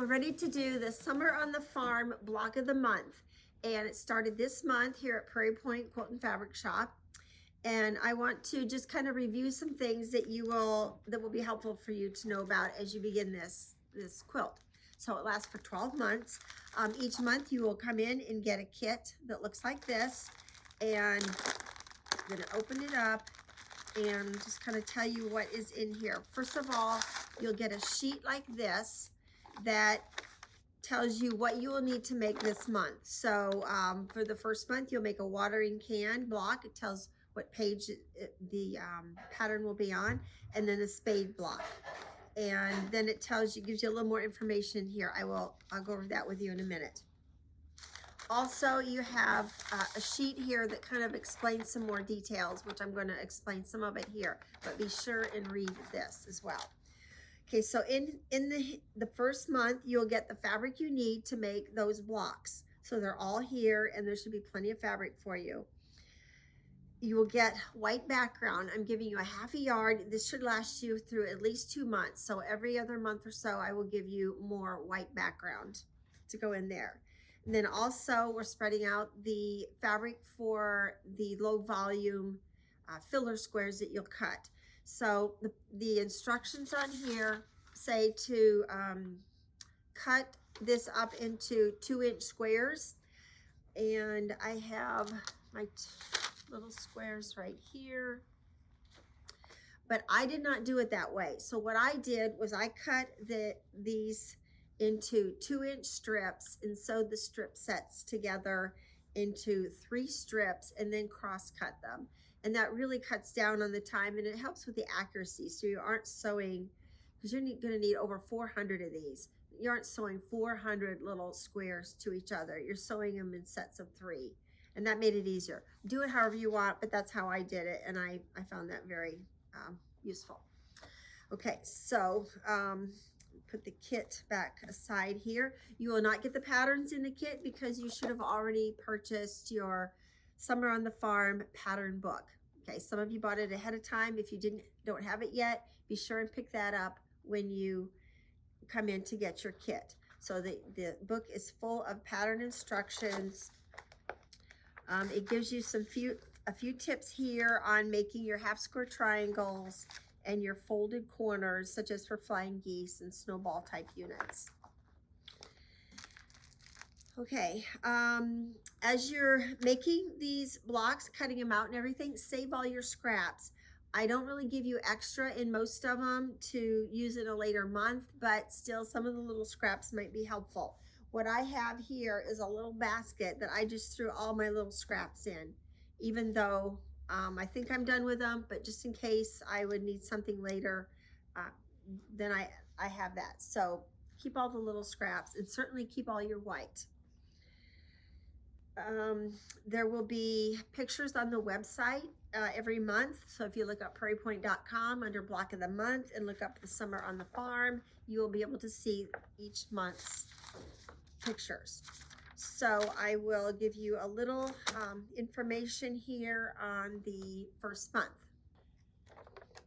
We're ready to do the Summer on the Farm block of the month. And it started this month here at Prairie Point Quilt and Fabric Shop. And I want to just kind of review some things that will be helpful for you to know about as you begin this quilt. So it lasts for 12 months. Each month you will come in and get a kit that looks like this. And I'm gonna open it up and just kind of tell you what is in here. First of all, you'll get a sheet like this that tells you what you will need to make this month. So for the first month, you'll make a watering can block. It tells what page the pattern will be on, and then a spade block. And then it tells you, gives you a little more information here. I'll go over that with you in a minute. Also, you have a sheet here that kind of explains some more details, which I'm going to explain some of it here, but be sure and read this as well. Okay, so in the first month, you'll get the fabric you need to make those blocks. So they're all here, and there should be plenty of fabric for you. You will get white background. I'm giving you a half a yard. This should last you through at least 2 months. So every other month or so, I will give you more white background to go in there. And then also, we're spreading out the fabric for the low volume filler squares that you'll cut. So the instructions on here say to cut this up into 2-inch squares. And I have my little squares right here. But I did not do it that way. So what I did was I cut these into 2-inch strips and sewed the strip sets together into 3 strips and then cross cut them. And that really cuts down on the time, and it helps with the accuracy. So you aren't sewing, because you're going to need over 400 of these. You aren't sewing 400 little squares to each other. You're sewing them in sets of 3. And that made it easier. Do it however you want, but that's how I did it. And I found that very useful. Okay, so put the kit back aside here. You will not get the patterns in the kit because you should have already purchased your Summer on the Farm pattern book. Okay, some of you bought it ahead of time. If you don't have it yet, be sure and pick that up when you come in to get your kit. So the book is full of pattern instructions. It gives you a few tips here on making your half square triangles and your folded corners, such as for flying geese and snowball type units. Okay, as you're making these blocks, cutting them out and everything, save all your scraps. I don't really give you extra in most of them to use in a later month, but still some of the little scraps might be helpful. What I have here is a little basket that I just threw all my little scraps in, even though I think I'm done with them, but just in case I would need something later, then I have that. So keep all the little scraps, and certainly keep all your white. There will be pictures on the website every month. So if you look up prairiepoint.com under block of the month and look up the Summer on the Farm, you will be able to see each month's pictures. So I will give you a little information here on the first month.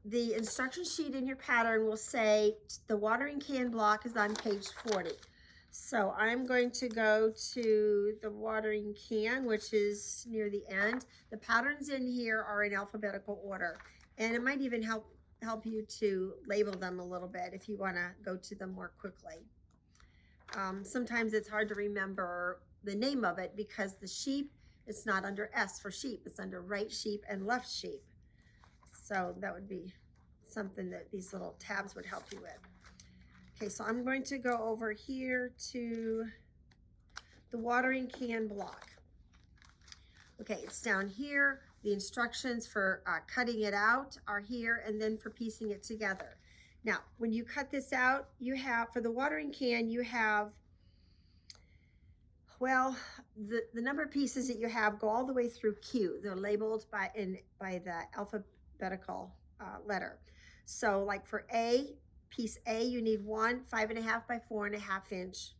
The instruction sheet in your pattern will say the watering can block is on page 40. So I'm going to go to the watering can, which is near the end. The patterns in here are in alphabetical order, and it might even help you to label them a little bit if you want to go to them more quickly. Sometimes it's hard to remember the name of it because the sheep, it's not under S for sheep, it's under right sheep and left sheep. So that would be something that these little tabs would help you with. Okay, so I'm going to go over here to the watering can block. Okay, it's down here. The instructions for cutting it out are here, and then for piecing it together. Now, when you cut this out, you have, for the watering can, you have, well, the number of pieces that you have go all the way through Q. They're labeled by the alphabetical letter. So like for A, piece A, you need 1 5.5 by 4.5 inch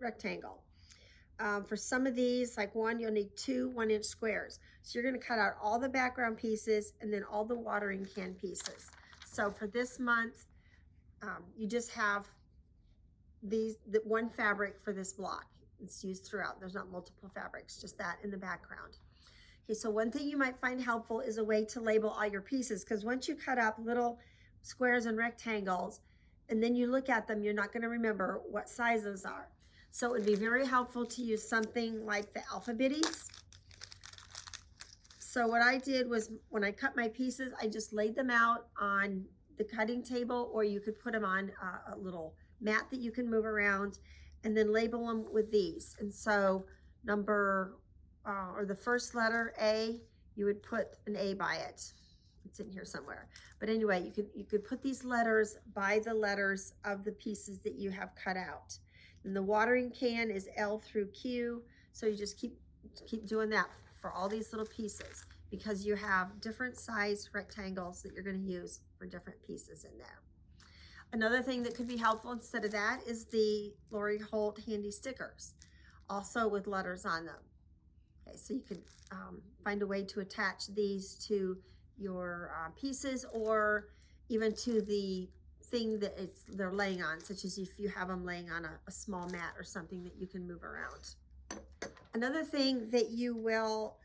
rectangle. For some of these, like one, you'll need 2 1-inch squares. So you're going to cut out all the background pieces and then all the watering can pieces. So for this month, you just have the one fabric for this block. It's used throughout. There's not multiple fabrics, just that in the background. Okay, so one thing you might find helpful is a way to label all your pieces, because once you cut up little squares and rectangles and then you look at them, you're not going to remember what size those are. So it would be very helpful to use something like the Alphabetties. So what I did was, when I cut my pieces, I just laid them out on the cutting table, or you could put them on a little mat that you can move around, and then label them with these. And so or the first letter A, you would put an A by it. It's in here somewhere. But anyway, you could put these letters by the letters of the pieces that you have cut out. And the watering can is L through Q. So you just keep doing that for all these little pieces, because you have different size rectangles that you're going to use for different pieces in there. Another thing that could be helpful instead of that is the Lori Holt handy stickers, also with letters on them. Okay, so you could find a way to attach these to your pieces, or even to the thing that they're laying on, such as if you have them laying on a small mat or something that you can move around. Another thing that you will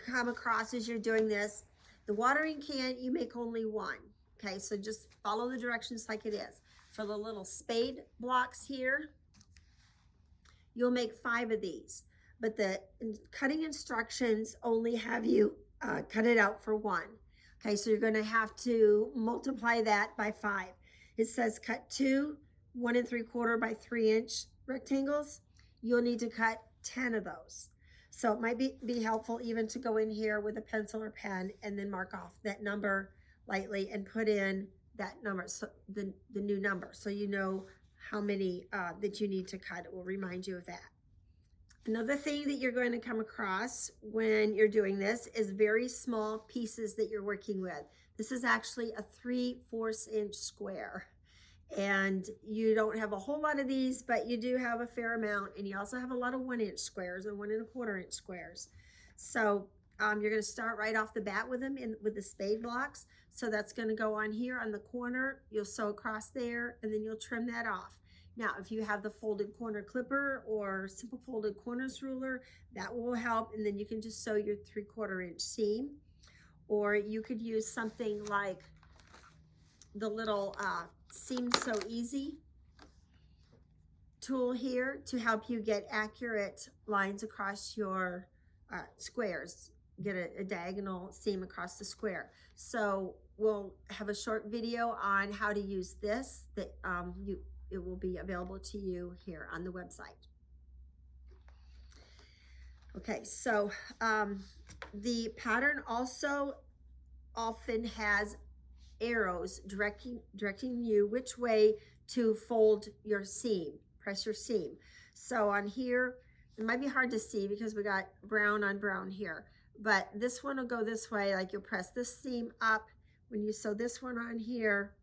come across as you're doing this, the watering can, you make only one. Okay, so just follow the directions like it is. For the little spade blocks here, you'll make 5 of these, but the cutting instructions only have you cut it out for 1. Okay, so you're going to have to multiply that by 5. It says cut 2 1 3/4 by 3 inch rectangles. You'll need to cut 10 of those. So it might be helpful even to go in here with a pencil or pen and then mark off that number lightly and put in that number, so the new number, so you know how many that you need to cut. It will remind you of that. Another thing that you're going to come across when you're doing this is very small pieces that you're working with. This is actually a 3/4 inch square. And you don't have a whole lot of these, but you do have a fair amount. And you also have a lot of 1 inch squares and 1 1/4 inch squares. So you're going to start right off the bat with them with the spade blocks. So that's going to go on here on the corner. You'll sew across there, and then you'll trim that off. Now, if you have the folded corner clipper or simple folded corners ruler, that will help. And then you can just sew your 3/4 inch seam. Or you could use something like the little Seam So Easy tool here to help you get accurate lines across your squares, get a diagonal seam across the square. So we'll have a short video on how to use this that it will be available to you here on the website. Okay, so the pattern also often has arrows directing you which way to fold your seam, press your seam. So on here, it might be hard to see because we got brown on brown here, but this one will go this way. Like you'll press this seam up. When you sew this one on here,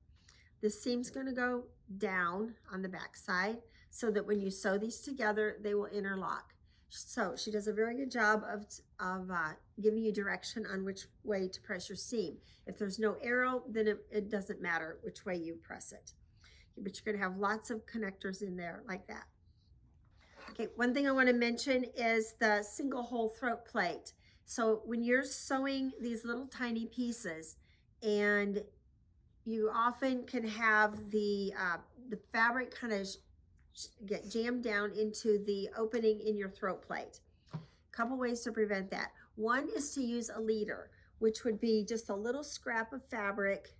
this seam's going to go down on the back side so that when you sew these together, they will interlock. So she does a very good job of giving you direction on which way to press your seam. If there's no arrow, then it doesn't matter which way you press it. But you're going to have lots of connectors in there like that. Okay, one thing I want to mention is the single hole throat plate. So when you're sewing these little tiny pieces, and you often can have the fabric kind of get jammed down into the opening in your throat plate. A couple ways to prevent that. One is to use a leader, which would be just a little scrap of fabric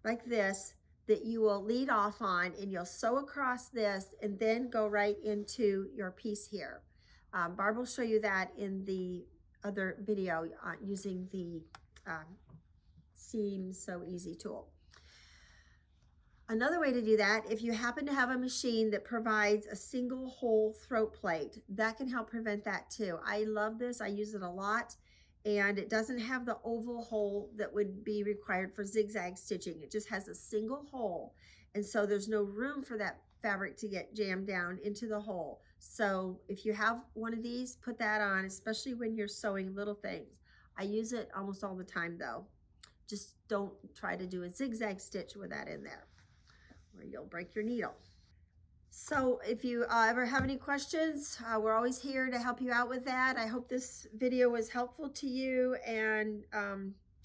like this that you will lead off on, and you'll sew across this and then go right into your piece here. Barb will show you that in the other video using the Seam So Easy tool. Another way to do that, if you happen to have a machine that provides a single hole throat plate, that can help prevent that too. I love this. I use it a lot, and it doesn't have the oval hole that would be required for zigzag stitching. It just has a single hole, and so there's no room for that fabric to get jammed down into the hole. So if you have one of these, put that on, especially when you're sewing little things. I use it almost all the time though. Just don't try to do a zigzag stitch with that in there, or you'll break your needle. So if you ever have any questions, we're always here to help you out with that. I hope this video was helpful to you. And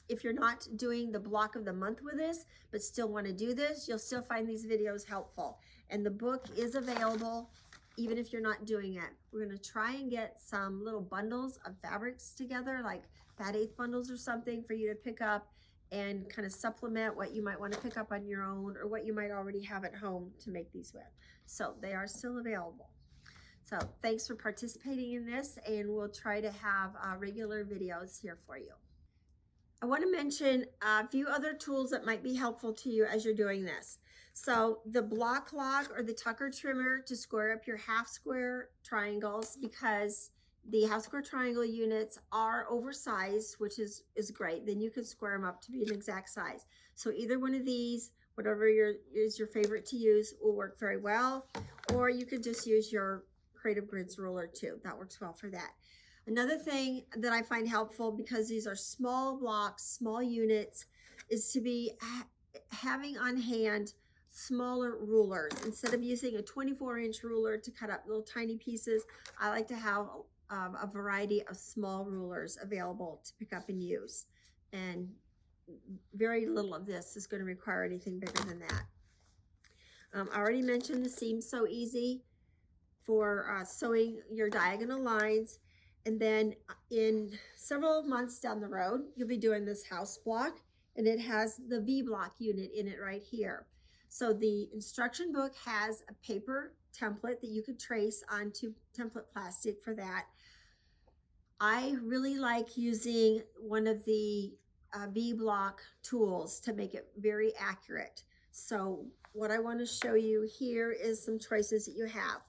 if you're not doing the block of the month with us, but still want to do this, you'll still find these videos helpful. And the book is available even if you're not doing it. We're going to try and get some little bundles of fabrics together, like Fat Eighth bundles or something for you to pick up and kind of supplement what you might want to pick up on your own or what you might already have at home to make these with. So they are still available. So thanks for participating in this, and we'll try to have regular videos here for you. I want to mention a few other tools that might be helpful to you as you're doing this. So the block lock or the tucker trimmer to square up your half square triangles, because the half square triangle units are oversized, which is great. Then you can square them up to be an exact size. So either one of these, whatever is your favorite to use, will work very well. Or you could just use your Creative Grids ruler too. That works well for that. Another thing that I find helpful, because these are small blocks, small units, is to be having on hand smaller rulers. Instead of using a 24-inch ruler to cut up little tiny pieces, I like to have a variety of small rulers available to pick up and use. And very little of this is going to require anything bigger than that. I already mentioned the Seam Sew Easy for sewing your diagonal lines. And then in several months down the road, you'll be doing this house block, and it has the V block unit in it right here. So the instruction book has a paper template that you could trace onto template plastic for that. I really like using one of the V block tools to make it very accurate. So what I want to show you here is some choices that you have.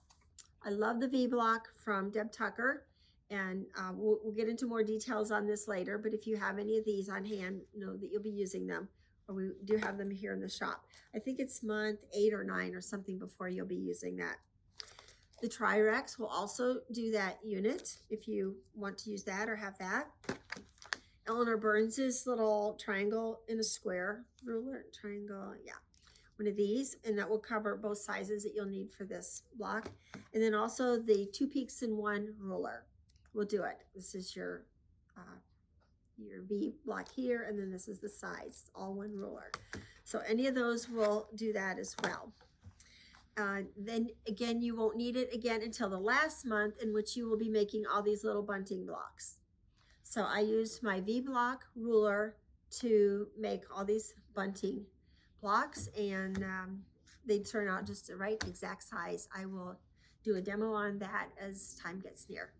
I love the V block from Deb Tucker, and we'll get into more details on this later, but if you have any of these on hand, know that you'll be using them, or we do have them here in the shop. I think it's month 8 or 9 or something before you'll be using that. The Tri-Rex will also do that unit if you want to use that or have that. Eleanor Burns's little triangle in a square ruler, triangle, yeah. One of these, and that will cover both sizes that you'll need for this block. And then also the 2 peaks in 1 ruler will do it. This is your V block here, and then this is the size. It's all 1 ruler. So any of those will do that as well. Then again, you won't need it again until the last month, in which you will be making all these little bunting blocks. So I used my V block ruler to make all these bunting blocks, and they turn out just the right exact size. I will do a demo on that as time gets near.